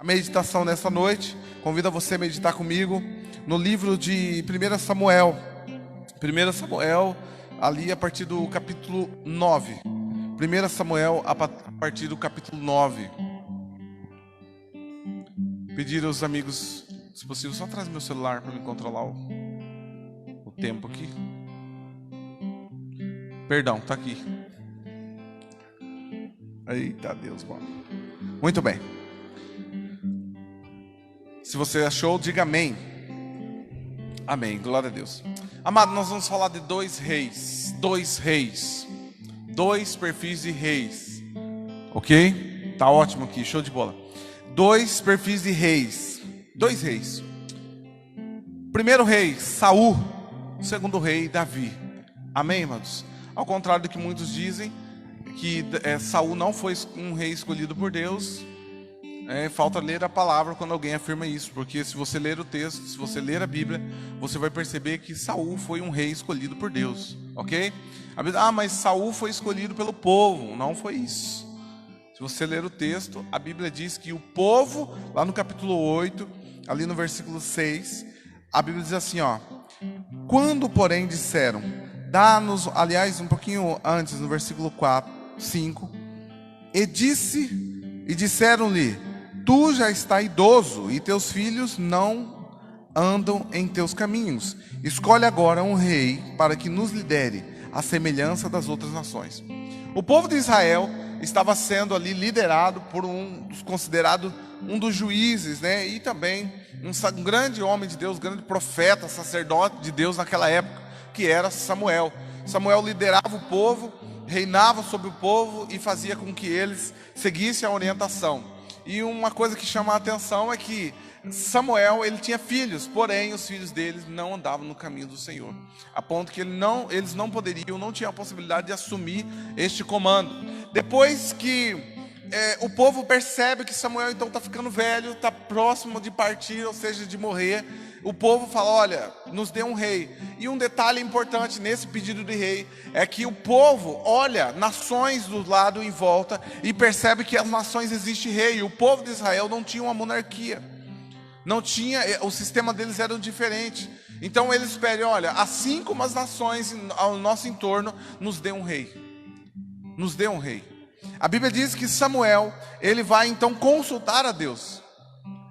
A meditação nessa noite, convido você a meditar comigo no livro de 1 Samuel. 1 Samuel, ali a partir do capítulo 9. 1 Samuel, a partir do capítulo 9. Pedir aos amigos, se possível, só traz meu celular para me controlar o tempo aqui. Perdão, tá aqui. Eita Deus, mano. Muito bem. Se você achou, diga amém. Amém, glória a Deus. Amado, nós vamos falar de dois reis. Dois perfis de reis. Ok? Tá ótimo aqui, show de bola. Dois perfis de reis. Dois reis. Primeiro rei, Saul. Segundo rei, Davi. Amém, irmãos? Ao contrário do que muitos dizem, que Saul não foi um rei escolhido por Deus. Falta ler a palavra quando alguém afirma isso, porque se você ler o texto, se você ler a Bíblia, você vai perceber que Saul foi um rei escolhido por Deus, ok? Mas Saul foi escolhido pelo povo. Não foi isso. Se você ler o texto, a Bíblia diz que o povo, lá no capítulo 8, ali no versículo 6, a Bíblia diz assim, ó: quando porém disseram, dá-nos, aliás, um pouquinho antes, no versículo 5, e disseram-lhe, tu já estás idoso, e teus filhos não andam em teus caminhos. Escolhe agora um rei para que nos lidere, à semelhança das outras nações. O povo de Israel estava sendo ali liderado por considerado um dos juízes, né? E também um grande homem de Deus, grande profeta, sacerdote de Deus naquela época, que era Samuel. Samuel liderava o povo, reinava sobre o povo e fazia com que eles seguissem a orientação. E uma coisa que chama a atenção é que Samuel, ele tinha filhos, porém os filhos deles não andavam no caminho do Senhor, a ponto que eles não poderiam, não tinham a possibilidade de assumir este comando. Depois que o povo percebe que Samuel então está ficando velho, está próximo de partir, ou seja, de morrer, o povo fala, olha, nos dê um rei. E um detalhe importante nesse pedido de rei é que o povo olha nações do lado em volta e percebe que as nações existem rei. O povo de Israel não tinha uma monarquia, não tinha, o sistema deles era diferente. Então eles pedem, olha, assim como as nações ao nosso entorno, nos dê um rei. Nos dê um rei. A Bíblia diz que Samuel, ele vai então consultar a Deus.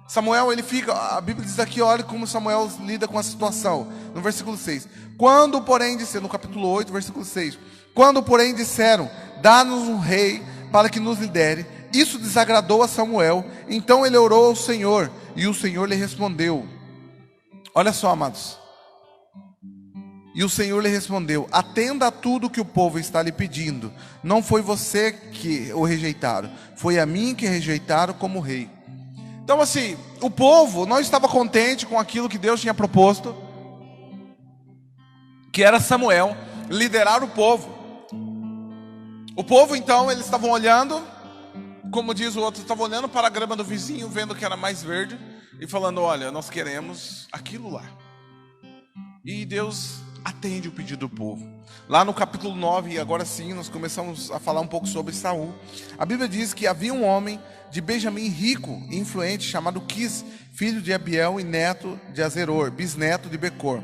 Samuel, ele fica, a Bíblia diz aqui, olha como Samuel lida com a situação. No versículo 6. Quando, porém, disseram, no capítulo 8, versículo 6. Quando, porém, disseram, dá-nos um rei para que nos lidere, isso desagradou a Samuel. Então ele orou ao Senhor, e o Senhor lhe respondeu. Olha só, amados. E o Senhor lhe respondeu, atenda a tudo que o povo está lhe pedindo. Não foi você que o rejeitaram, foi a mim que rejeitaram como rei. Então assim, o povo não estava contente com aquilo que Deus tinha proposto, que era Samuel liderar o povo. O povo então, eles estavam olhando, como diz o outro, estavam olhando para a grama do vizinho, vendo que era mais verde, e falando, olha, nós queremos aquilo lá. E Deus atende o pedido do povo. Lá no capítulo 9, agora sim, nós começamos a falar um pouco sobre Saul. A Bíblia diz que havia um homem de Benjamim rico e influente, chamado Quis, filho de Abiel e neto de Azeror, bisneto de Becor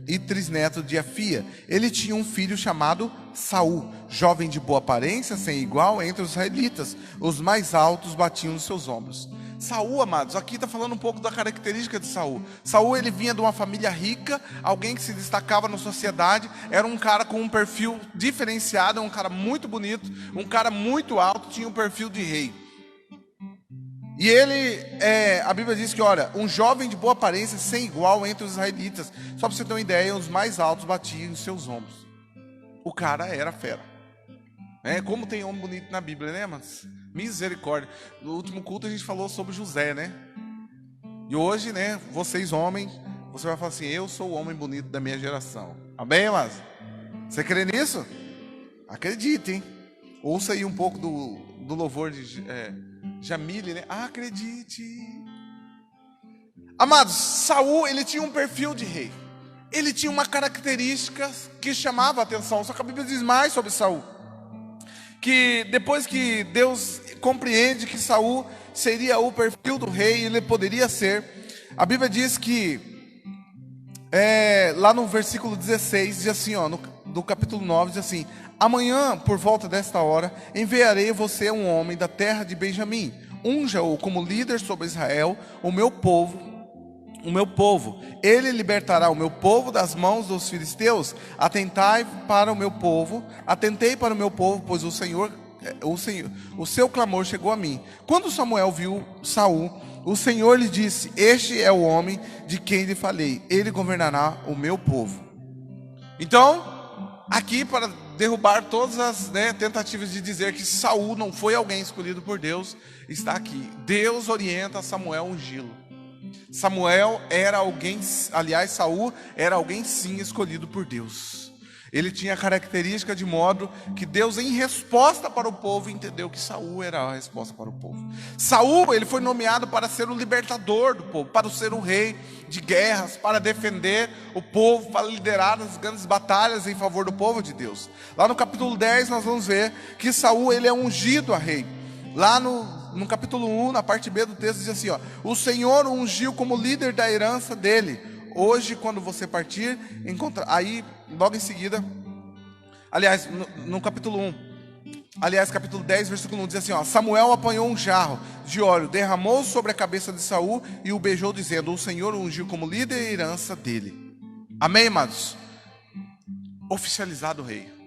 e trisneto de Afia. Ele tinha um filho chamado Saul, jovem de boa aparência, sem igual entre os israelitas. Os mais altos batiam nos seus ombros. Saul, amados, aqui está falando um pouco da característica de Saul. Saul, ele vinha de uma família rica, alguém que se destacava na sociedade, era um cara com um perfil diferenciado, um cara muito bonito, um cara muito alto, tinha um perfil de rei. E ele, a Bíblia diz que, olha, um jovem de boa aparência, sem igual entre os israelitas. Só para você ter uma ideia, os mais altos batiam em seus ombros. O cara era fera. Como tem homem bonito na Bíblia, né, mas misericórdia. No último culto a gente falou sobre José, né? E hoje, né, vocês homens, você vai falar assim, eu sou o homem bonito da minha geração. Amém, mas você crê nisso? Acredite, hein? Ouça aí um pouco do louvor de Jamile, né? Acredite. Amados, Saul, ele tinha um perfil de rei. Ele tinha uma característica que chamava a atenção. Só que a Bíblia diz mais sobre Saul. que depois que Deus compreende que Saul seria o perfil do rei, ele poderia ser, a Bíblia diz que lá no versículo 16 diz assim, do capítulo 9 diz assim: amanhã por volta desta hora enviarei você um homem da terra de Benjamim, unja-o como líder sobre Israel, o meu povo, ele libertará o meu povo das mãos dos filisteus. Atentei para o meu povo, pois o seu clamor chegou a mim. Quando Samuel viu Saul, o Senhor lhe disse: este é o homem de quem lhe falei, ele governará o meu povo. Então, aqui para derrubar todas as tentativas de dizer que Saul não foi alguém escolhido por Deus, está aqui. Deus orienta Samuel a ungí-lo. Saul era alguém sim escolhido por Deus. Ele tinha a característica de modo que Deus, em resposta para o povo, entendeu que Saul era a resposta para o povo. Saul, ele foi nomeado para ser o libertador do povo, para ser o rei de guerras, para defender o povo, para liderar as grandes batalhas em favor do povo de Deus. Lá no capítulo 10 nós vamos ver que Saul, ele é ungido a rei. Lá no capítulo 1, na parte B do texto, diz assim: o Senhor o ungiu como líder da herança dele. Hoje, quando você partir, aí logo em seguida, aliás, no capítulo 1, capítulo 10, versículo 1, diz assim: Samuel apanhou um jarro de óleo, derramou sobre a cabeça de Saul e o beijou, dizendo: o Senhor o ungiu como líder da herança dele. Amém, amados? Oficializado o rei.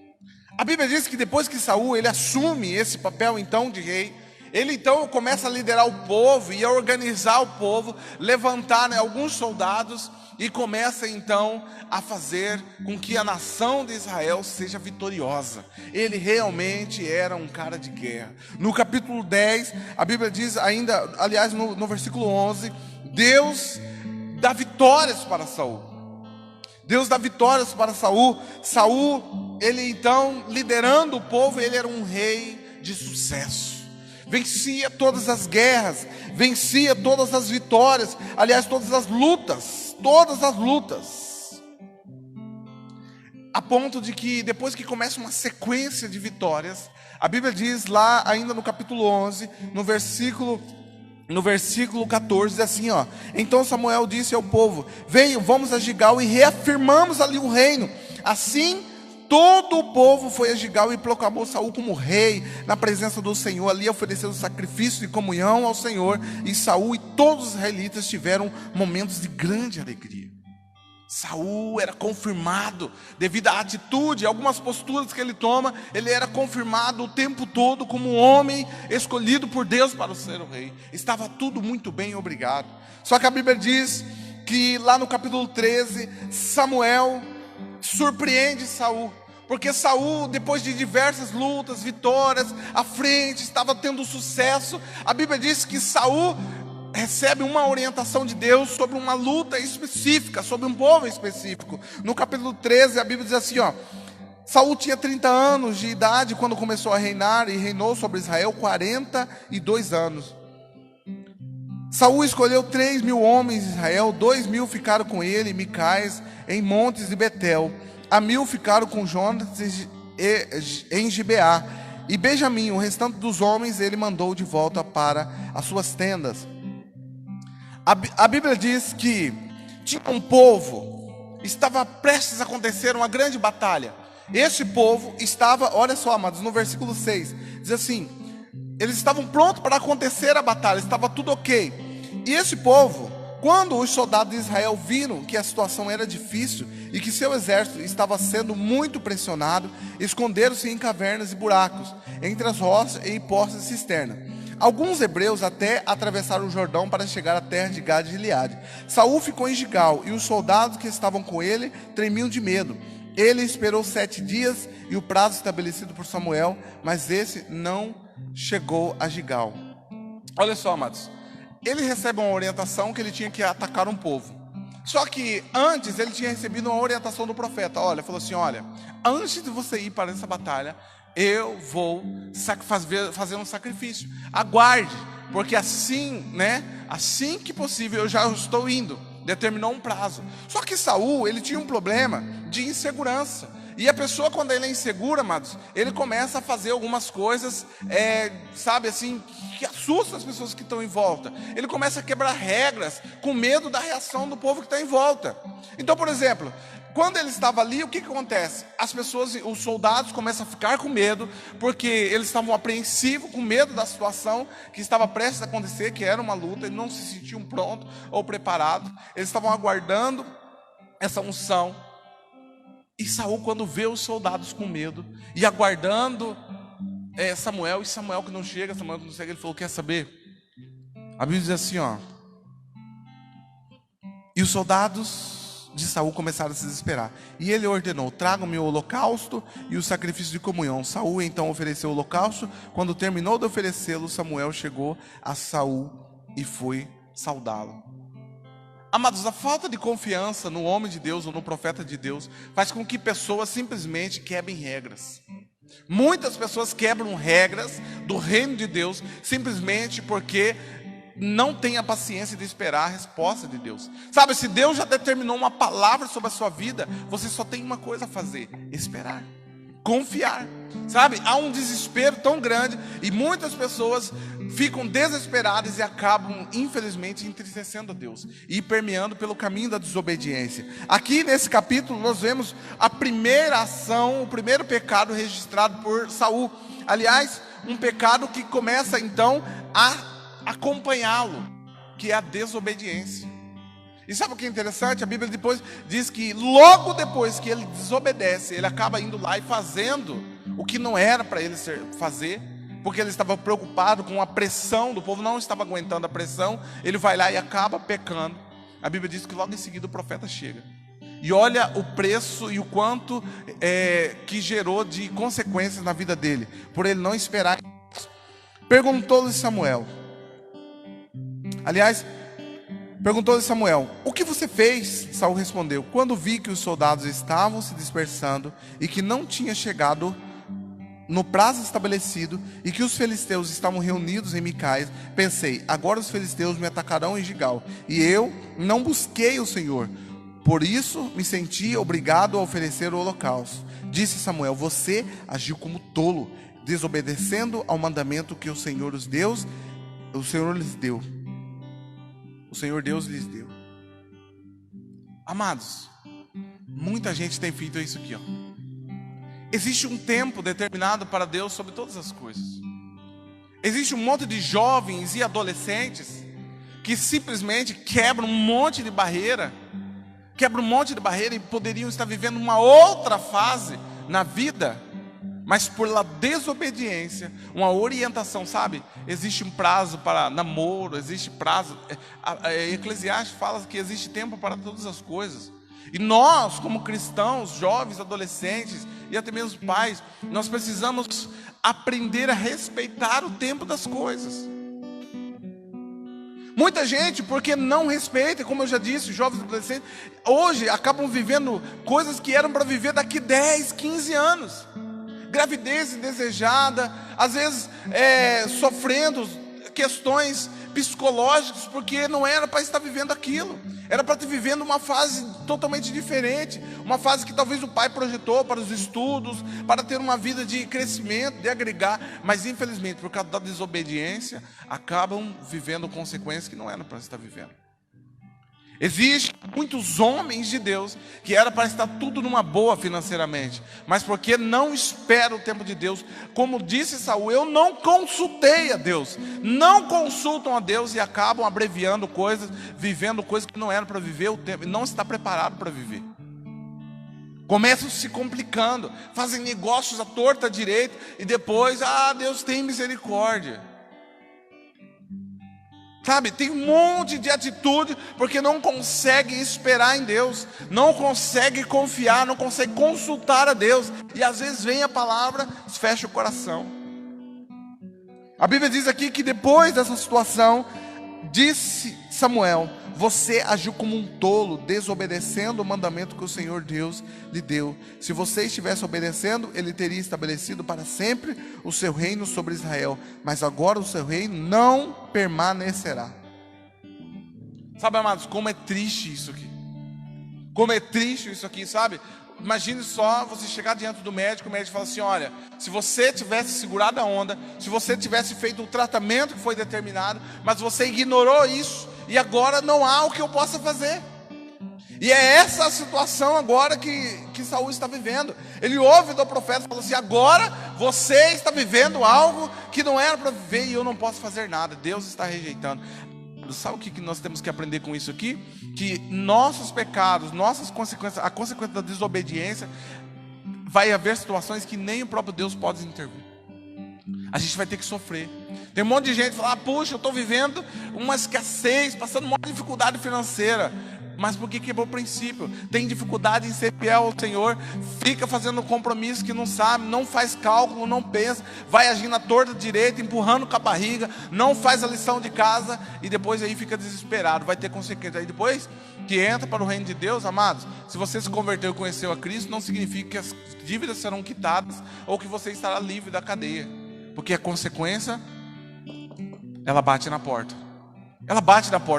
A Bíblia diz que depois que Saul, ele assume esse papel então de rei, ele então começa a liderar o povo e a organizar o povo, levantar alguns soldados e começa então a fazer com que a nação de Israel seja vitoriosa. Ele realmente era um cara de guerra. No capítulo 10, a Bíblia diz ainda, aliás no versículo 11, Deus dá vitórias para Saul. Deus dá vitórias para Saul. Saul, ele então, liderando o povo, ele era um rei de sucesso. Vencia todas as guerras, vencia todas as vitórias, aliás, todas as lutas. A ponto de que depois que começa uma sequência de vitórias, a Bíblia diz lá ainda no capítulo 11, no versículo 14, diz assim: então Samuel disse ao povo: venham, vamos a Gigal e reafirmamos ali o reino. Assim todo o povo foi a Gigal e proclamou Saul como rei na presença do Senhor. Ali ofereceu sacrifício de comunhão ao Senhor, e Saul e todos os israelitas tiveram momentos de grande alegria. Saul era confirmado devido à atitude, algumas posturas que ele toma. Ele era confirmado o tempo todo como um homem escolhido por Deus para ser o rei. Estava tudo muito bem, obrigado. Só que a Bíblia diz que lá no capítulo 13, Samuel surpreende Saul, porque Saul, depois de diversas lutas, vitórias à frente, estava tendo sucesso. A Bíblia diz que Saul recebe uma orientação de Deus sobre uma luta específica, sobre um povo específico. No capítulo 13, a Bíblia diz assim: Saul tinha 30 anos de idade quando começou a reinar, e reinou sobre Israel 42 anos. Saul escolheu 3.000 homens de Israel, 2.000 ficaram com ele, Micais, em Montes de Betel, a 1.000 ficaram com Jonatas em Gibeá, e Benjamim, o restante dos homens, ele mandou de volta para as suas tendas. A Bíblia diz que tinha um povo, estava prestes a acontecer uma grande batalha. Esse povo estava, olha só, amados, no versículo 6, diz assim: eles estavam prontos para acontecer a batalha, estava tudo ok. E esse povo, quando os soldados de Israel viram que a situação era difícil e que seu exército estava sendo muito pressionado, esconderam-se em cavernas e buracos, entre as rochas e poços de cisterna. Alguns hebreus até atravessaram o Jordão para chegar à terra de Gade e Gileade. Saul ficou em Gigal, e os soldados que estavam com ele tremiam de medo. Ele esperou 7 dias e o prazo estabelecido por Samuel, mas esse não chegou a Gigal. Olha só, amados, ele recebe uma orientação que ele tinha que atacar um povo. Só que antes ele tinha recebido uma orientação do profeta. Falou assim: olha, antes de você ir para essa batalha, eu vou fazer um sacrifício. Aguarde, porque assim que possível eu já estou indo. Determinou um prazo. Só que Saul, ele tinha um problema de insegurança. E a pessoa, quando ele é insegura, amados, ele começa a fazer algumas coisas, sabe assim, que assustam as pessoas que estão em volta. Ele começa a quebrar regras, com medo da reação do povo que está em volta. Então, por exemplo, quando ele estava ali, o que acontece? As pessoas, os soldados começam a ficar com medo, porque eles estavam apreensivos, com medo da situação que estava prestes a acontecer, que era uma luta, eles não se sentiam prontos ou preparados. Eles estavam aguardando essa unção. E Saul, quando vê os soldados com medo e aguardando Samuel, e Samuel que não chega, ele falou: quer saber? A Bíblia diz assim, ó: e os soldados de Saul começaram a se desesperar, e ele ordenou: tragam-me o holocausto e o sacrifício de comunhão. Saul então ofereceu o holocausto. Quando terminou de oferecê-lo, Samuel chegou a Saul e foi saudá-lo. Amados, a falta de confiança no homem de Deus ou no profeta de Deus faz com que pessoas simplesmente quebrem regras. Muitas pessoas quebram regras do reino de Deus simplesmente porque não têm a paciência de esperar a resposta de Deus. Sabe, se Deus já determinou uma palavra sobre a sua vida, você só tem uma coisa a fazer: esperar, confiar. Sabe, há um desespero tão grande e muitas pessoas ficam desesperadas e acabam, infelizmente, entristecendo a Deus e permeando pelo caminho da desobediência. Aqui nesse capítulo nós vemos a primeira ação, o primeiro pecado registrado por Saul. Aliás, um pecado que começa então a acompanhá-lo, que é a desobediência. E sabe o que é interessante? A Bíblia depois diz que logo depois que ele desobedece, ele acaba indo lá e fazendo o que não era para ele fazer, porque ele estava preocupado com a pressão do povo, não estava aguentando a pressão. Ele vai lá e acaba pecando. A Bíblia diz que logo em seguida o profeta chega e olha o preço e o quanto que gerou de consequências na vida dele, por ele não esperar. Perguntou-lhe Samuel, perguntou-lhe Samuel: o que você fez? Saul respondeu: quando vi que os soldados estavam se dispersando e que não tinha chegado no prazo estabelecido e que os filisteus estavam reunidos em Micais, pensei: agora os filisteus me atacarão em Gigal, e eu não busquei o Senhor, por isso me senti obrigado a oferecer o holocausto. Disse Samuel: você agiu como tolo, desobedecendo ao mandamento que o Senhor Deus lhes deu. O Senhor Deus lhes deu. Amados, muita gente tem feito isso aqui, ó. Existe um tempo determinado para Deus sobre todas as coisas. Existe um monte de jovens e adolescentes que simplesmente quebram um monte de barreira, e poderiam estar vivendo uma outra fase na vida, mas por la desobediência, uma orientação, sabe? Existe um prazo para namoro, existe prazo. Eclesiastes fala que existe tempo para todas as coisas. E nós, como cristãos, jovens, adolescentes e até mesmo pais, nós precisamos aprender a respeitar o tempo das coisas. Muita gente, porque não respeita, como eu já disse, jovens e adolescentes, hoje acabam vivendo coisas que eram para viver daqui 10, 15 anos. Gravidez indesejada, às vezes sofrendo questões psicológicas, porque não era para estar vivendo aquilo, era para estar vivendo uma fase totalmente diferente, uma fase que talvez o pai projetou para os estudos, para ter uma vida de crescimento, de agregar, mas infelizmente por causa da desobediência, acabam vivendo consequências que não eram para estar vivendo. Existem muitos homens de Deus que era para estar tudo numa boa financeiramente, mas porque não espera o tempo de Deus, como disse Saul: eu não consultei a Deus, não consultam a Deus e acabam abreviando coisas, vivendo coisas que não eram para viver, o tempo não está preparado para viver. Começam se complicando, fazem negócios à torta à direita e depois, Deus tem misericórdia. Sabe, tem um monte de atitude porque não consegue esperar em Deus, não consegue confiar, não consegue consultar a Deus. E às vezes vem a palavra, fecha o coração. A Bíblia diz aqui que depois dessa situação, disse Samuel: você agiu como um tolo, desobedecendo o mandamento que o Senhor Deus lhe deu. Se você estivesse obedecendo, Ele teria estabelecido para sempre o seu reino sobre Israel. Mas agora o seu reino não permanecerá. Sabe, amados, como é triste isso aqui. Como é triste isso aqui, sabe? imagine só você chegar diante do médico, o médico fala assim: olha, se você tivesse segurado a onda, se você tivesse feito o tratamento que foi determinado, mas você ignorou isso, e agora não há o que eu possa fazer. E é essa a situação agora que Saul está vivendo. Ele ouve do profeta e fala assim: agora você está vivendo algo que não era para viver e eu não posso fazer nada. Deus está rejeitando. Sabe o que nós temos que aprender com isso aqui? Que nossos pecados, nossas consequências, a consequência da desobediência, vai haver situações que nem o próprio Deus pode intervir. A gente vai ter que sofrer. Tem um monte de gente que fala: puxa, eu estou vivendo uma escassez, passando uma dificuldade financeira. Mas por que quebrou o princípio? Tem dificuldade em ser fiel ao Senhor, fica fazendo compromisso que não sabe, não faz cálculo, não pensa, vai agindo à torta direita, empurrando com a barriga, não faz a lição de casa e depois aí fica desesperado, vai ter consequência. Aí depois que entra para o reino de Deus, amados, se você se converteu e conheceu a Cristo, não significa que as dívidas serão quitadas ou que você estará livre da cadeia, porque a consequência, ela bate na porta,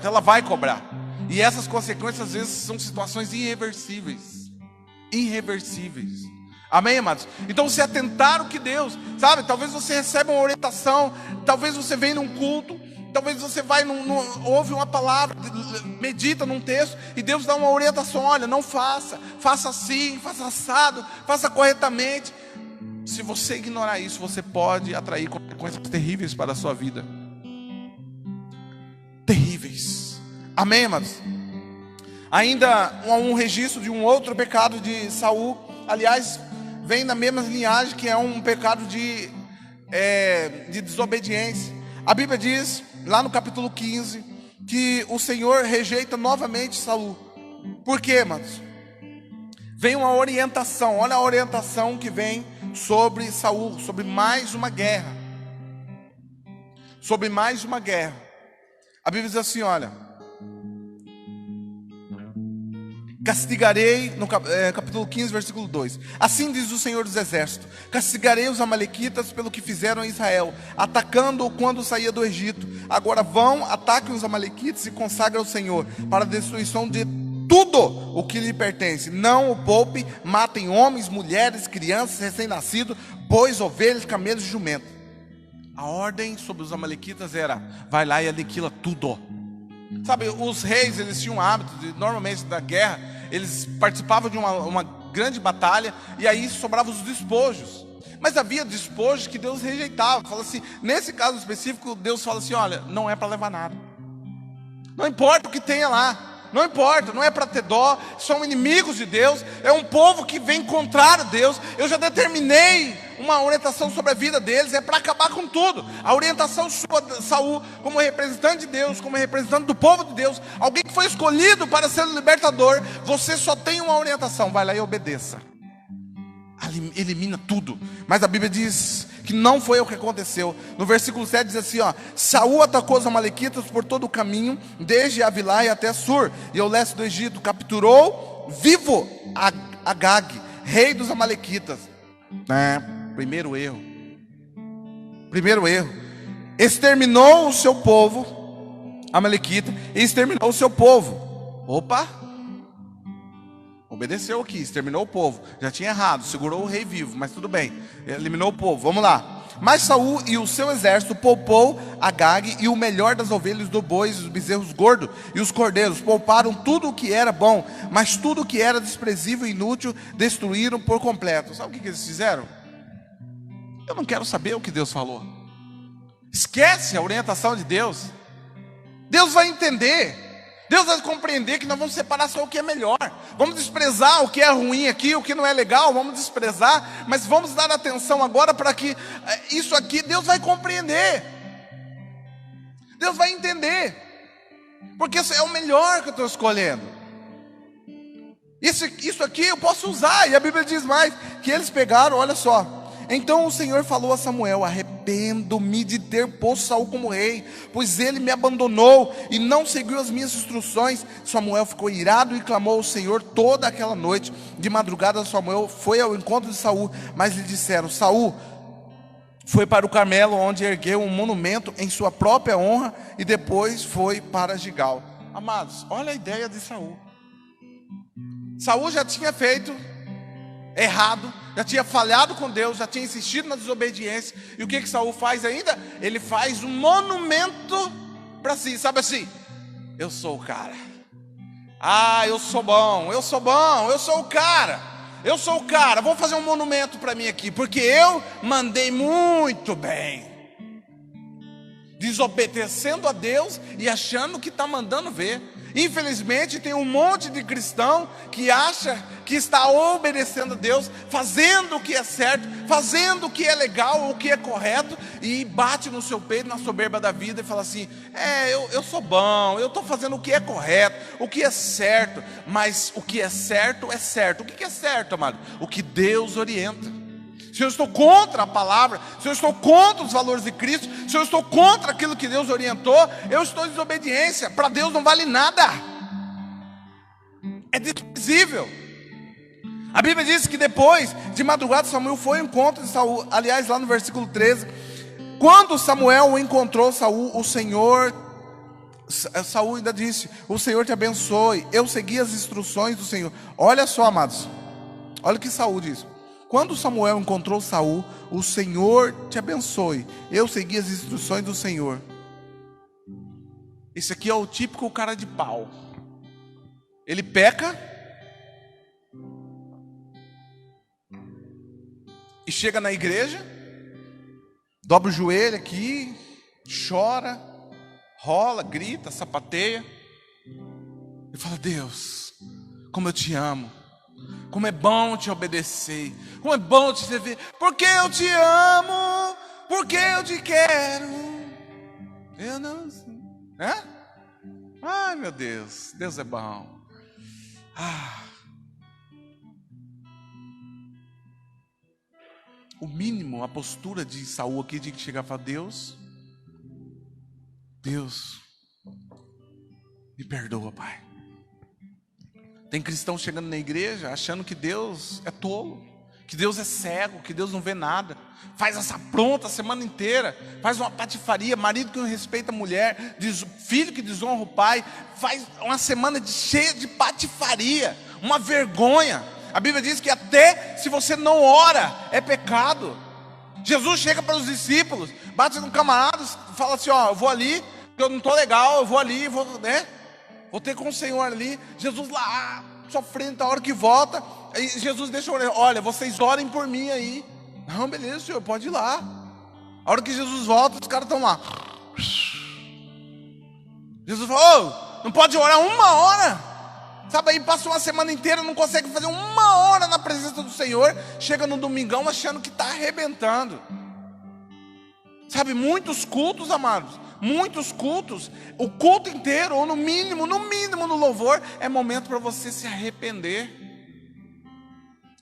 ela vai cobrar. E essas consequências às vezes são situações irreversíveis. Amém, amados? Então se atentar o que Deus, sabe, talvez você receba uma orientação, talvez você venha num culto, talvez você vai ouve uma palavra, medita num texto e Deus dá uma orientação: olha, não faça assim, faça assado, faça corretamente. Se você ignorar isso, você pode atrair consequências terríveis para a sua vida. Terríveis. Amém, amados? Ainda um registro de um outro pecado de Saul. Aliás, vem na mesma linhagem, que é um pecado de desobediência. A Bíblia diz, lá no capítulo 15, que o Senhor rejeita novamente Saul. Por quê, amados? Vem uma orientação. Olha a orientação que vem sobre Saul, sobre mais uma guerra. A Bíblia diz assim, olha: castigarei, no capítulo 15, versículo 2. Assim diz o Senhor dos Exércitos: castigarei os amalequitas pelo que fizeram a Israel, atacando-o quando saía do Egito. Agora vão, ataquem os amalequitas e consagrem ao Senhor, para a destruição de tudo o que lhe pertence. Não o poupe, matem homens, mulheres, crianças, recém-nascidos, bois, ovelhas, camelos e jumentos. A ordem sobre os amalequitas era: vai lá e aniquila tudo. Sabe, os reis, eles tinham um hábito, normalmente da guerra, eles participavam de uma grande batalha, e aí sobravam os despojos. Mas havia despojos que Deus rejeitava. Fala assim, nesse caso específico, Deus fala assim: olha, não é para levar nada. Não importa o que tenha lá. Não importa, não é para ter dó. São inimigos de Deus. É um povo que vem contrário a Deus. Eu já determinei uma orientação sobre a vida deles. É para acabar com tudo. A orientação sua, Saul, como representante de Deus, como representante do povo de Deus, alguém que foi escolhido para ser o libertador, você só tem uma orientação: vai lá e obedeça. Elimina tudo. Mas a Bíblia diz que não foi o que aconteceu. No versículo 7 diz assim, ó: Saul atacou os amalequitas por todo o caminho, desde Avilá e até Sur, e ao leste do Egito. Capturou vivo Agag, rei dos amalequitas. Primeiro erro. Exterminou o seu povo amalequita, e exterminou o seu povo. Opa! Obedeceu aqui, exterminou o povo. Já tinha errado, segurou o rei vivo, mas tudo bem, eliminou o povo, vamos lá. Mas Saul e o seu exército poupou Agag e o melhor das ovelhas, do bois, os bezerros gordos e os cordeiros. Pouparam tudo o que era bom, mas tudo o que era desprezível e inútil destruíram por completo. Sabe o que eles fizeram? Eu não quero saber o que Deus falou. Esquece a orientação de Deus. Deus vai entender. Deus vai compreender que nós vamos separar só o que é melhor. Vamos desprezar o que é ruim aqui, o que não é legal, vamos desprezar, mas vamos dar atenção agora para que isso aqui Deus vai compreender. Deus vai entender. Porque isso é o melhor que eu estou escolhendo. Isso aqui eu posso usar. E a Bíblia diz mais, que eles pegaram, olha só. Então o Senhor falou a Samuel: arrependo-me de ter posto Saul como rei, pois ele me abandonou e não seguiu as minhas instruções. Samuel ficou irado e clamou ao Senhor toda aquela noite. De madrugada Samuel foi ao encontro de Saul, mas lhe disseram: Saul foi para o Carmelo, onde ergueu um monumento em sua própria honra, e depois foi para Gigal. Amados, olha a ideia de Saul. Saul já tinha feito errado, já tinha falhado com Deus, já tinha insistido na desobediência. E o que Saul faz ainda? Ele faz um monumento para si, sabe assim? Eu sou o cara. Eu sou bom, eu sou bom, eu sou o cara. Eu sou o cara, vou fazer um monumento para mim aqui, porque eu mandei muito bem. Desobedecendo a Deus e achando que está mandando ver. Infelizmente tem um monte de cristão que acha que está obedecendo a Deus, fazendo o que é certo, fazendo o que é legal, o que é correto, e bate no seu peito, na soberba da vida, e fala assim: eu sou bom, eu estou fazendo o que é correto, o que é certo. Mas o que é certo é certo. O que é certo, amado? O que Deus orienta. Se eu estou contra a palavra, se eu estou contra os valores de Cristo, se eu estou contra aquilo que Deus orientou, eu estou em desobediência. Para Deus não vale nada, é desprezível. A Bíblia diz que depois de madrugada Samuel foi ao encontro de Saul. Aliás, lá no versículo 13, quando Samuel encontrou Saul, Saul ainda disse: o Senhor te abençoe. Eu segui as instruções do Senhor. Olha só, amados, olha o que Saul diz: quando Samuel encontrou Saul, o Senhor te abençoe. Eu segui as instruções do Senhor. Esse aqui é o típico cara de pau. Ele peca e chega na igreja, dobra o joelho aqui, chora, rola, grita, sapateia e fala: Deus, como eu te amo. Como é bom te obedecer, como é bom te servir, porque eu te amo, porque eu te quero. Eu não sei. Ai, meu Deus, Deus é bom. O mínimo, a postura de Saul aqui de chegar e falar: Deus, me perdoa, Pai. Tem cristão chegando na igreja achando que Deus é tolo, que Deus é cego, que Deus não vê nada. Faz essa pronta a semana inteira, faz uma patifaria, marido que não respeita a mulher, filho que desonra o pai, faz uma semana cheia de patifaria, uma vergonha. A Bíblia diz que até se você não ora, é pecado. Jesus chega para os discípulos, bate no camarada, fala assim: eu vou ali, porque eu não estou legal, eu vou ali, vou ter com o Senhor ali. Jesus lá sofrendo, a hora que volta, aí Jesus deixa: olha, vocês orem por mim aí. Não, beleza, Senhor, pode ir lá. A hora que Jesus volta, os caras estão lá. Jesus fala: não pode orar uma hora? Sabe, aí passa uma semana inteira, não consegue fazer uma hora na presença do Senhor. Chega no domingão achando que está arrebentando. Sabe, muitos cultos, amados, muitos cultos, o culto inteiro, ou no mínimo no louvor, é momento para você se arrepender.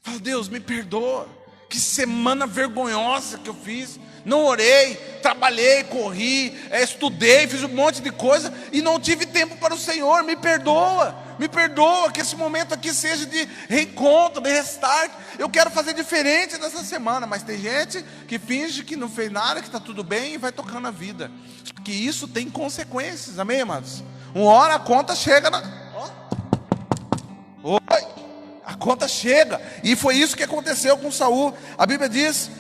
Fala: Deus, me perdoa, que semana vergonhosa que eu fiz. Não orei, trabalhei, corri, estudei, fiz um monte de coisa e não tive tempo para o Senhor. Me perdoa, que esse momento aqui seja de reencontro, de restart. Eu quero fazer diferente nessa semana. Mas tem gente que finge que não fez nada, que está tudo bem e vai tocando a vida. Que isso tem consequências, amém, amados? Uma hora a conta chega a conta chega. E foi isso que aconteceu com Saul. A Bíblia diz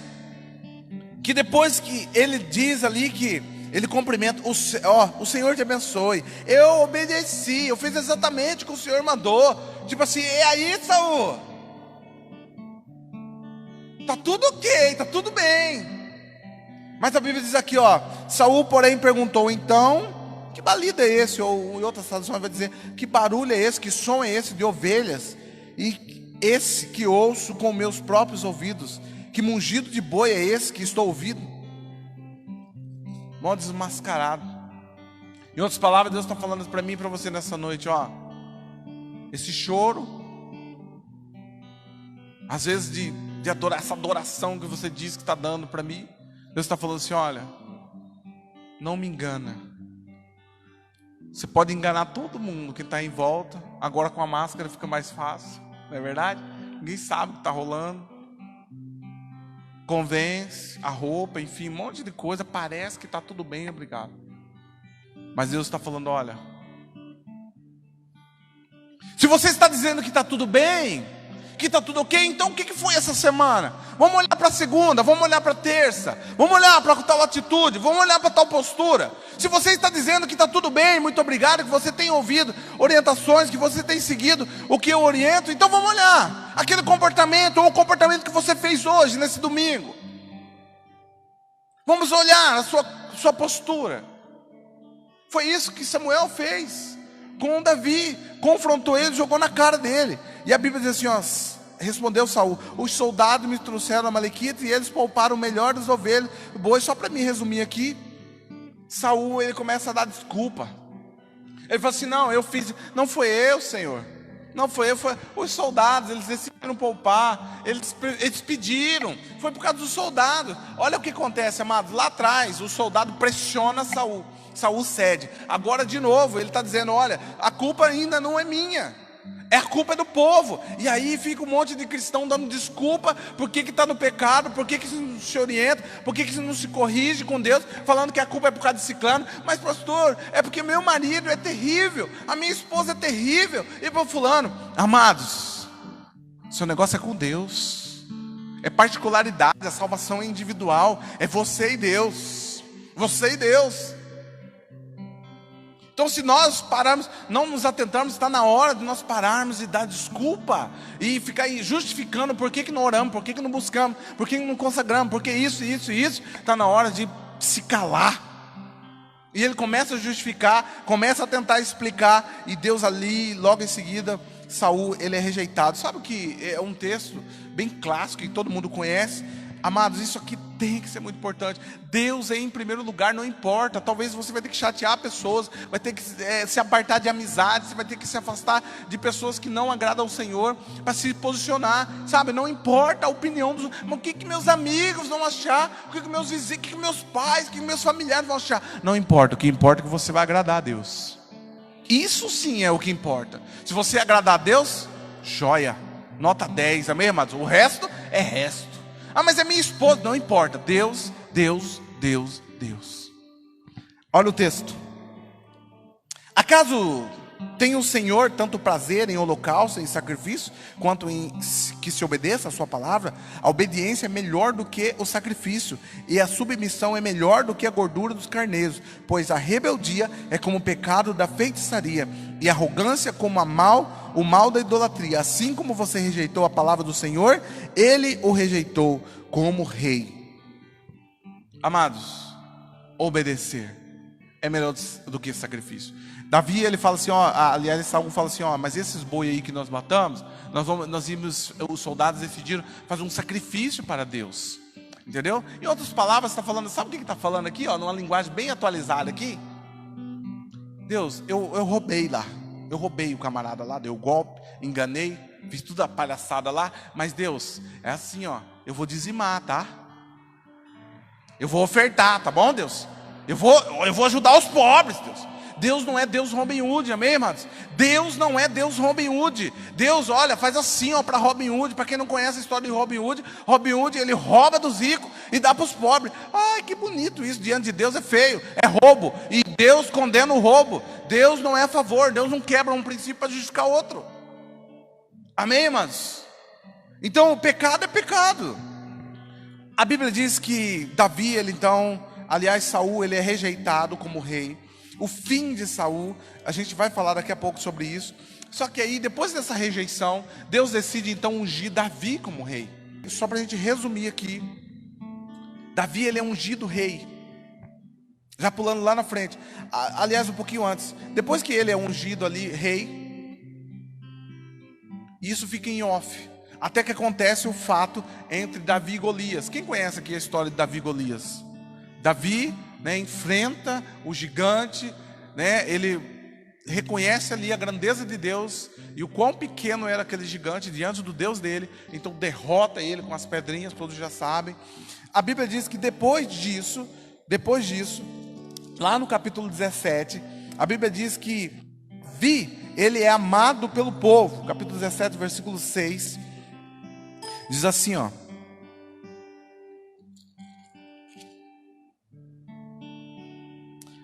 que depois que ele diz ali que ele cumprimenta: o Senhor te abençoe. Eu obedeci, eu fiz exatamente o que o Senhor mandou. Tipo assim: e aí, Saul? Tá tudo ok, tá tudo bem. Mas a Bíblia diz aqui, Saul, porém, perguntou: então, que balido é esse? Ou em outras traduções vai dizer: que barulho é esse, que som é esse de ovelhas? E esse que ouço com meus próprios ouvidos? Que mugido de boi é esse que estou ouvindo? Mó desmascarado. Em outras palavras, Deus está falando para mim e para você nessa noite: esse choro, às vezes de adorar, essa adoração que você diz que está dando para mim, Deus está falando assim: olha, não me engana. Você pode enganar todo mundo que está em volta. Agora com a máscara fica mais fácil, não é verdade? Ninguém sabe o que está rolando. Convence, a roupa, enfim, um monte de coisa. Parece que está tudo bem, obrigado. Mas Deus está falando: olha, se você está dizendo que está tudo bem, que está tudo ok. Então o que foi essa semana? Vamos olhar para a segunda, vamos olhar para a terça, vamos olhar para tal atitude, vamos olhar para tal postura. Se você está dizendo que está tudo bem, muito obrigado, que você tem ouvido orientações, que você tem seguido o que eu oriento, então vamos olhar aquele comportamento, ou o comportamento que você fez hoje, nesse domingo. Vamos olhar a sua postura. Foi isso que Samuel fez com Davi, confrontou ele, jogou na cara dele. E a Bíblia diz assim, ó, respondeu Saul: os soldados me trouxeram a Amalequita e eles pouparam o melhor das ovelhas, bois. Só para me resumir aqui, Saul, ele começa a dar desculpa. Ele fala assim: não, eu fiz, não foi eu, Senhor, não foi eu, foi os soldados, eles decidiram poupar, eles pediram, foi por causa dos soldados. Olha o que acontece, amados, lá atrás o soldado pressiona Saul, Saul cede. Agora de novo ele está dizendo: olha, a culpa ainda não é minha, a culpa é do povo. E aí fica um monte de cristão dando desculpa, por que está no pecado, por que não se orienta, por que não se corrige com Deus, falando que a culpa é por causa de ciclano. Mas pastor, é porque meu marido é terrível, a minha esposa é terrível, e para fulano. Amados, seu negócio é com Deus, é particularidade, a salvação é individual, é você e Deus, você e Deus. Então se nós pararmos, não nos atentarmos, está na hora de nós pararmos e dar desculpa, e ficar aí justificando por que não oramos, por que não buscamos, por que não consagramos, porque isso. Está na hora de se calar. E ele começa a justificar, começa a tentar explicar, e Deus ali, logo em seguida, Saul, ele é rejeitado. Sabe o que é um texto bem clássico, que todo mundo conhece? Amados, isso aqui tem que ser muito importante. Deus é em primeiro lugar, não importa. Talvez você vai ter que chatear pessoas, vai ter que se apartar de amizades, você vai ter que se afastar de pessoas que não agradam ao Senhor, para se posicionar, sabe? Não importa a opinião dos... Mas o que meus amigos vão achar? O que meus vizinhos, o que meus pais, o que meus familiares vão achar? Não importa, o que importa é que você vai agradar a Deus. Isso sim é o que importa. Se você agradar a Deus, joia, nota 10, amém, amados? O resto é resto. Ah, mas é minha esposa. Não importa. Deus, Deus, Deus, Deus. Olha o texto. Acaso tem o Senhor tanto prazer em holocausto, em sacrifício, quanto em que se obedeça a sua palavra? A obediência é melhor do que o sacrifício, e a submissão é melhor do que a gordura dos carneiros. Pois a rebeldia é como o pecado da feitiçaria, e a arrogância como o mal da idolatria. Assim como você rejeitou a palavra do Senhor, Ele o rejeitou como rei. Amados, obedecer é melhor do que sacrifício. Davi, ele fala assim, aliás, Saul fala assim, mas esses boi aí que nós matamos, os soldados decidiram fazer um sacrifício para Deus. Entendeu? Em outras palavras, está falando, sabe o que está falando aqui? Numa linguagem bem atualizada aqui. Deus, eu roubei lá. Eu roubei o camarada lá, dei o golpe, enganei, fiz toda a palhaçada lá. Mas Deus, é assim, eu vou dizimar, tá? Eu vou ofertar, tá bom, Deus? Eu vou ajudar os pobres, Deus. Deus não é Deus Robin Hood, amém, irmãos? Deus não é Deus Robin Hood. Deus, olha, faz assim, para Robin Hood. Para quem não conhece a história de Robin Hood, ele rouba dos ricos e dá para os pobres. Ai, que bonito isso. Diante de Deus é feio, é roubo. E Deus condena o roubo. Deus não é a favor, Deus não quebra um princípio para justificar outro. Amém, irmãos? Então, o pecado é pecado. A Bíblia diz que Davi, Saul, ele é rejeitado como rei. O fim de Saul, a gente vai falar daqui a pouco sobre isso. Só que aí, depois dessa rejeição, Deus decide então ungir Davi como rei. Só para a gente resumir aqui, Davi, ele é ungido rei. Já pulando lá na frente, aliás, um pouquinho antes. Depois que ele é ungido ali, rei, isso fica em off. Até que acontece o fato entre Davi e Golias. Quem conhece aqui a história de Davi e Golias? Davi, enfrenta o gigante, ele reconhece ali a grandeza de Deus e o quão pequeno era aquele gigante diante do Deus dele, então derrota ele com as pedrinhas, todos já sabem. A Bíblia diz que depois disso, lá no capítulo 17, a Bíblia diz que Davi, ele é amado pelo povo. Capítulo 17, versículo 6, diz assim,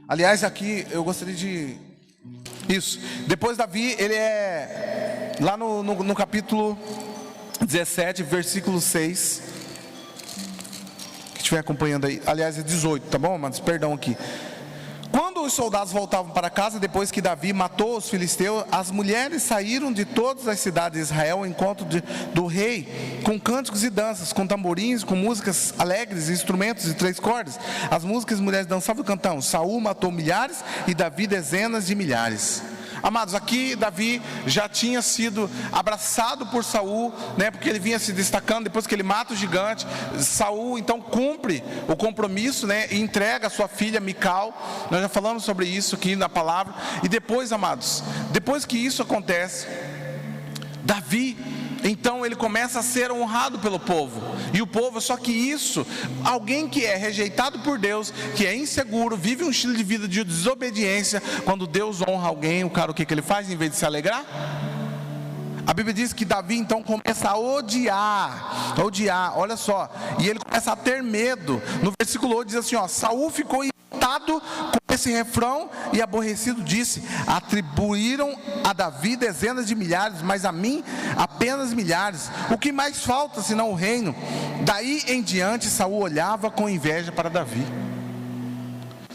aliás, aqui eu gostaria de... Isso. Depois Davi, ele é... Lá no capítulo 17, versículo 6. Que estiver acompanhando aí. Aliás, é 18, tá bom, amados? Perdão aqui. Quando os soldados voltavam para casa, depois que Davi matou os filisteus, as mulheres saíram de todas as cidades de Israel ao encontro do rei, com cânticos e danças, com tamborins, com músicas alegres, instrumentos de 3 cordas. As músicas, as mulheres dançavam e cantavam. Saul matou milhares e Davi dezenas de milhares. Amados, aqui Davi já tinha sido abraçado por Saul, né, porque ele vinha se destacando depois que ele mata o gigante. Saul então cumpre o compromisso, né, e entrega a sua filha Mical. Nós já falamos sobre isso aqui na palavra. E depois, amados, depois que isso acontece, Davi, então ele começa a ser honrado pelo povo. E o povo, só que isso, alguém que é rejeitado por Deus, que é inseguro, vive um estilo de vida de desobediência, quando Deus honra alguém, o cara, o que ele faz em vez de se alegrar? A Bíblia diz que Davi então começa a odiar, olha só, e ele começa a ter medo. No versículo 8 diz assim, ó: Saul ficou irritado com esse refrão e aborrecido disse: atribuíram a Davi dezenas de milhares, mas a mim apenas milhares. O que mais falta senão o reino? Daí em diante Saul olhava com inveja para Davi.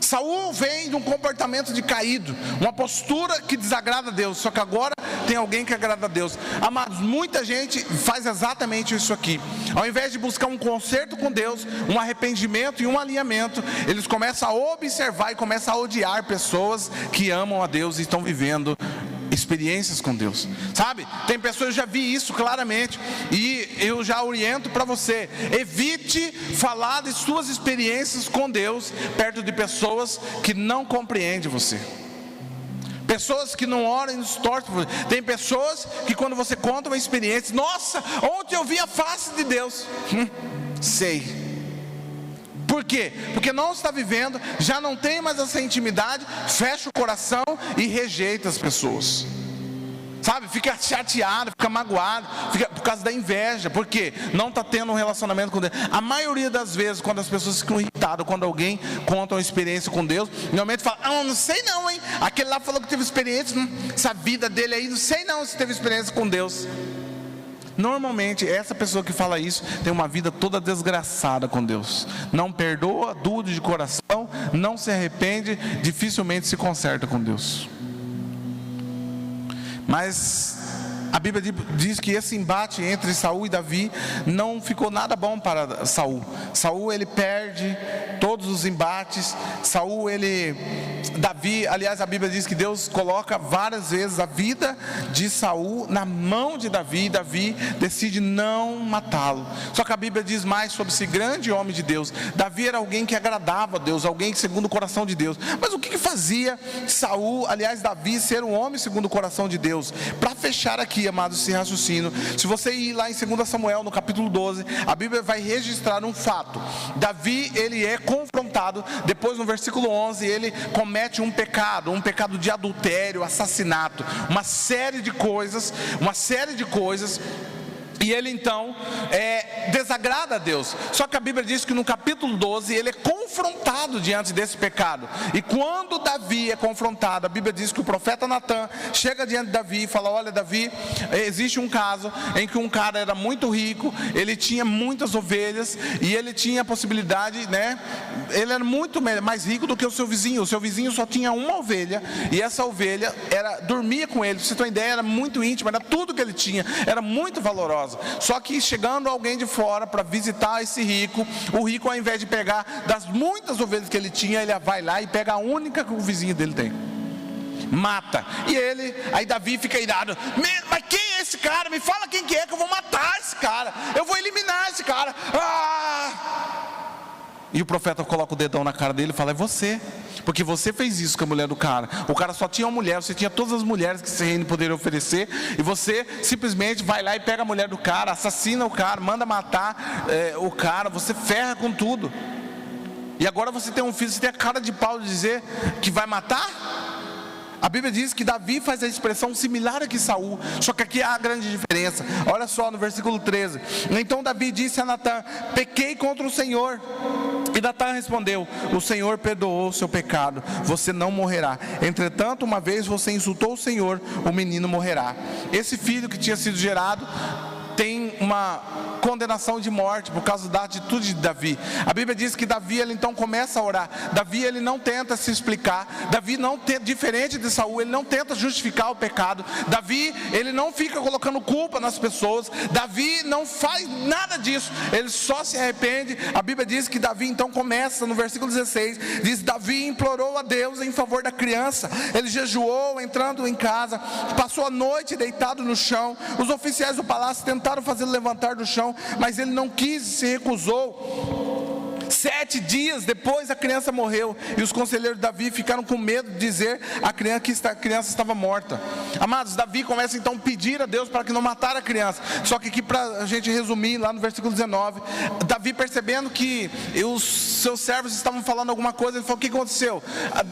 Saul vem de um comportamento de caído, uma postura que desagrada a Deus. Só que agora tem alguém que agrada a Deus. Amados, muita gente faz exatamente isso aqui. Ao invés de buscar um conserto com Deus, um arrependimento e um alinhamento, eles começam a observar e começam a odiar pessoas que amam a Deus e estão vivendo experiências com Deus, sabe? Tem pessoas, eu já vi isso claramente, e eu já oriento para você: evite falar de suas experiências com Deus perto de pessoas que não compreendem você, pessoas que não oram e nos torcem. Tem pessoas que quando você conta uma experiência: nossa, ontem eu vi a face de Deus. Sei. Por quê? Porque não está vivendo, já não tem mais essa intimidade, fecha o coração e rejeita as pessoas, sabe? Fica chateado, fica magoado, fica por causa da inveja. Por quê? Não está tendo um relacionamento com Deus. A maioria das vezes, quando as pessoas ficam irritadas, quando alguém conta uma experiência com Deus, normalmente fala: ah, não sei não, hein? Aquele lá falou que teve experiência, essa vida dele aí, não sei não se teve experiência com Deus. Normalmente, essa pessoa que fala isso tem uma vida toda desgraçada com Deus. Não perdoa, duro de coração, não se arrepende, dificilmente se conserta com Deus. Mas a Bíblia diz que esse embate entre Saul e Davi não ficou nada bom para Saul. Saul, ele perde todos os embates. Davi, aliás, a Bíblia diz que Deus coloca várias vezes a vida de Saul na mão de Davi, e Davi decide não matá-lo. Só que a Bíblia diz mais sobre esse grande homem de Deus. Davi era alguém que agradava a Deus, alguém segundo o coração de Deus. Mas o que fazia Saul, aliás, Davi, ser um homem segundo o coração de Deus? Para fechar aqui, amados, esse raciocínio, se você ir lá em 2 Samuel, no capítulo 12, a Bíblia vai registrar um fato. Davi, ele é confrontado, depois no versículo 11, ele comete um pecado de adultério, assassinato, uma série de coisas, e ele então desagrada a Deus. Só que a Bíblia diz que no capítulo 12 ele é confrontado diante desse pecado. E quando Davi é confrontado, a Bíblia diz que o profeta Natan chega diante de Davi e fala: olha, Davi, existe um caso em que um cara era muito rico, ele tinha muitas ovelhas e ele tinha a possibilidade, né? Ele era muito mais rico do que o seu vizinho. O seu vizinho só tinha uma ovelha, e essa ovelha dormia com ele. Pra você ter uma ideia, era muito íntima, era tudo que ele tinha, era muito valorosa. Só que chegando alguém de fora para visitar esse rico, o rico, ao invés de pegar das muitas ovelhas que ele tinha, ele vai lá e pega a única que o vizinho dele tem, mata. Aí Davi fica irado: mas quem é esse cara? Me fala quem que é, que eu vou matar esse cara, eu vou eliminar esse cara. E o profeta coloca o dedão na cara dele e fala: é você, porque você fez isso com a mulher do cara. O cara só tinha uma mulher, você tinha todas as mulheres que esse reino poderia oferecer, e você simplesmente vai lá e pega a mulher do cara, assassina o cara, manda matar o cara, você ferra com tudo. E agora você tem um filho, você tem a cara de pau de dizer que vai matar? A Bíblia diz que Davi faz a expressão similar a que Saul, só que aqui há a grande diferença. Olha só no versículo 13: então Davi disse a Natan: pequei contra o Senhor. E Natan respondeu: o Senhor perdoou o seu pecado, você não morrerá. Entretanto, uma vez você insultou o Senhor, o menino morrerá. Esse filho que tinha sido gerado tem uma condenação de morte por causa da atitude de Davi. A Bíblia diz que Davi, ele então começa a orar. Davi, ele não tenta se explicar. Davi não tenta, diferente de Saul, ele não tenta justificar o pecado. Davi, ele não fica colocando culpa nas pessoas. Davi não faz nada disso, ele só se arrepende. A Bíblia diz que Davi então começa, no versículo 16, diz: Davi implorou a Deus em favor da criança. Ele jejuou entrando em casa, passou a noite deitado no chão. Os oficiais do palácio tentaram fazê-lo levantar do chão, mas ele não quis, se recusou. 7 dias depois a criança morreu, e os conselheiros de Davi ficaram com medo de dizer que a criança estava morta. Amados, Davi começa então a pedir a Deus para que não matara a criança. Só que aqui, para a gente resumir, lá no versículo 19, Davi, percebendo que os seus servos estavam falando alguma coisa, ele falou: o que aconteceu?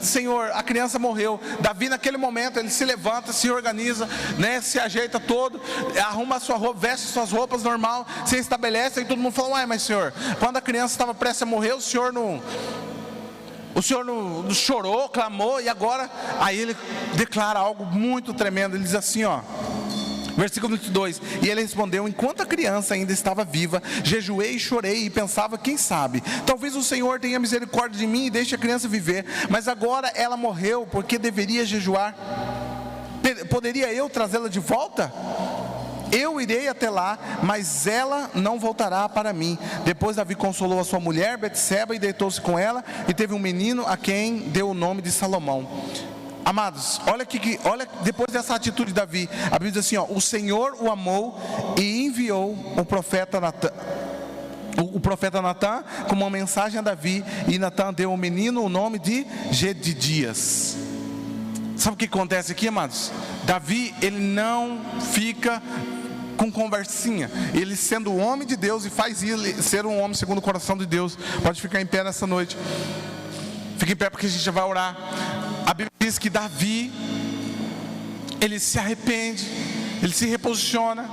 Senhor, a criança morreu. Davi, naquele momento, ele se levanta, se organiza, né, se ajeita todo, arruma a sua roupa, veste suas roupas normal, se estabelece, e todo mundo fala: uai, mas Senhor, quando a criança estava prestes a morrer, o Senhor não chorou, clamou, e agora? Aí ele declara algo muito tremendo. Ele diz assim, ó, versículo 22: e ele respondeu: enquanto a criança ainda estava viva, jejuei e chorei, e pensava: quem sabe, talvez o Senhor tenha misericórdia de mim e deixe a criança viver. Mas agora ela morreu, porque deveria jejuar? Poderia eu trazê-la de volta? Eu irei até lá, mas ela não voltará para mim. Depois Davi consolou a sua mulher Betseba e deitou-se com ela, e teve um menino a quem deu o nome de Salomão. Amados, olha depois dessa atitude de Davi, a Bíblia diz assim, ó: o Senhor o amou e enviou o profeta Natã com uma mensagem a Davi, e Natã deu ao menino o nome de Gedidias. Sabe o que acontece aqui, amados? Davi, ele não fica com conversinha. Ele, sendo o homem de Deus, e faz ele ser um homem segundo o coração de Deus. Pode ficar em pé nessa noite. Fique em pé, porque a gente já vai orar. A Bíblia diz que Davi, ele se arrepende, ele se reposiciona,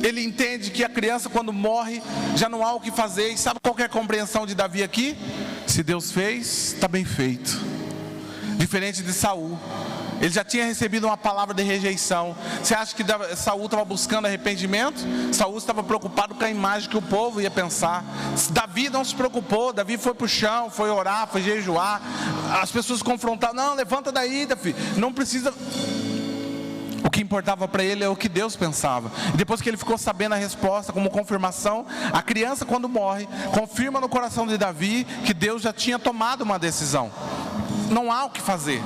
ele entende que a criança, quando morre, já não há o que fazer. E sabe qual que é a compreensão de Davi aqui? Se Deus fez, está bem feito. Diferente de Saul, ele já tinha recebido uma palavra de rejeição. Você acha que Saul estava buscando arrependimento? Saul estava preocupado com a imagem que o povo ia pensar. Davi não se preocupou. Davi foi para o chão, foi orar, foi jejuar. As pessoas confrontaram: não, levanta daí, Davi, não precisa. O que importava para ele é o que Deus pensava. E depois que ele ficou sabendo a resposta, como confirmação, a criança, quando morre, confirma no coração de Davi que Deus já tinha tomado uma decisão. Não há o que fazer.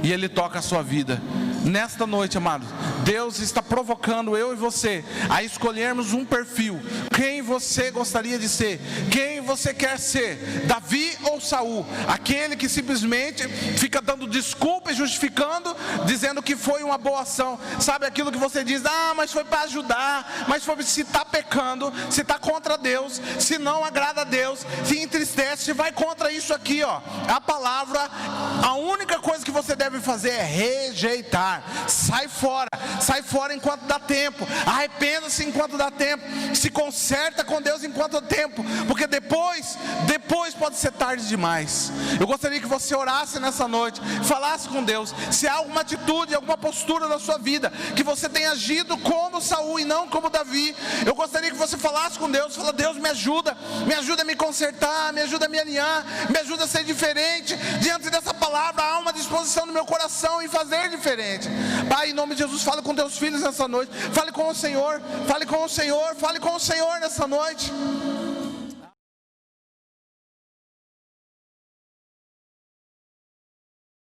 E ele toca a sua vida. Nesta noite, amado, Deus está provocando eu e você a escolhermos um perfil. Quem você gostaria de ser? Quem você quer ser? Davi ou Saul? Aquele que simplesmente fica dando desculpa e justificando, dizendo que foi uma boa ação. Sabe aquilo que você diz: ah, mas foi para ajudar. Mas foi, se está pecando, se está contra Deus, se não agrada a Deus, se entristece, se vai contra isso aqui, ó, a palavra, a única coisa que você deve fazer é rejeitar. Sai fora enquanto dá tempo. Arrependa-se enquanto dá tempo. Se conserta com Deus enquanto dá tempo, porque depois pode ser tarde demais. Eu gostaria que você orasse nessa noite, falasse com Deus. Se há alguma atitude, alguma postura na sua vida que você tem agido como Saul e não como Davi, eu gostaria que você falasse com Deus. Fala: Deus, me ajuda a me consertar, me ajuda a me alinhar, me ajuda a ser diferente. Diante dessa palavra há uma disposição no meu coração em fazer diferente. Pai, em nome de Jesus, fale com teus filhos nessa noite. Fale com o Senhor, fale com o Senhor, fale com o Senhor nessa noite.